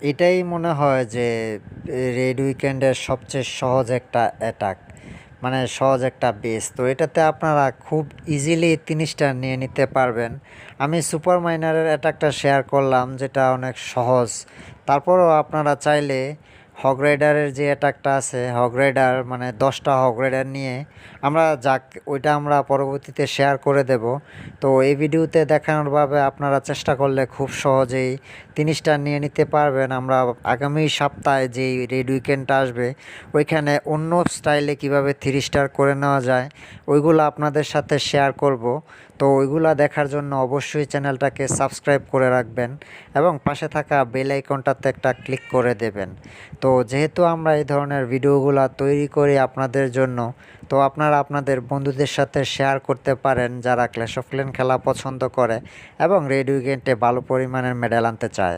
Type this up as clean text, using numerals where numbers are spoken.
এটাই মনে হয় যে রেড উইকেন্ডের সবচেয়ে সহজ একটা অ্যাটাক, মানে সহজ একটা বেস। তো এটাতে আপনারা খুব ইজিলি ৩০টা নিয়ে নিতে পারবেন। আমি সুপার মাইনারের অ্যাটাকটা শেয়ার করলাম, যেটা অনেক সহজ। তারপরও আপনারা চাইলে হগ রাইডারের যে অ্যাটাকটা আছে, হগ রাইডার মানে 10টা হগ রাইডার নিয়ে ওইটা আমরা পরবর্তীতে শেয়ার করে দেব। তো এই ভিডিওতে দেখানোরভাবে আপনারা চেষ্টা করলে খুব সহজেই ৩০টা নিয়ে নিতে পারবেন। আমরা আগামী সপ্তাহে যেই রেড উইকেন্ডটা আসবে, ওইখানে অন্য স্টাইলে কিভাবে 3 স্টার করে নেওয়া যায় ওইগুলো আপনাদের সাথে শেয়ার করব। তো ওইগুলা দেখার জন্য অবশ্যই চ্যানেলটাকে সাবস্ক্রাইব করে রাখবেন এবং পাশে থাকা বেল আইকনটাতে একটা ক্লিক করে দেবেন। তো যেহেতু আমরা এই ধরনের ভিডিওগুলো তৈরি করি আপনাদের জন্য, তো আপনারা আপনাদের বন্ধুদের সাথে শেয়ার করতে পারেন যারা ক্ল্যাশ অফ ক্ল্যান খেলা পছন্দ করে এবং রেড উইকেন্ডে ভালো পরিমাণের মেডেল আনতে চায়।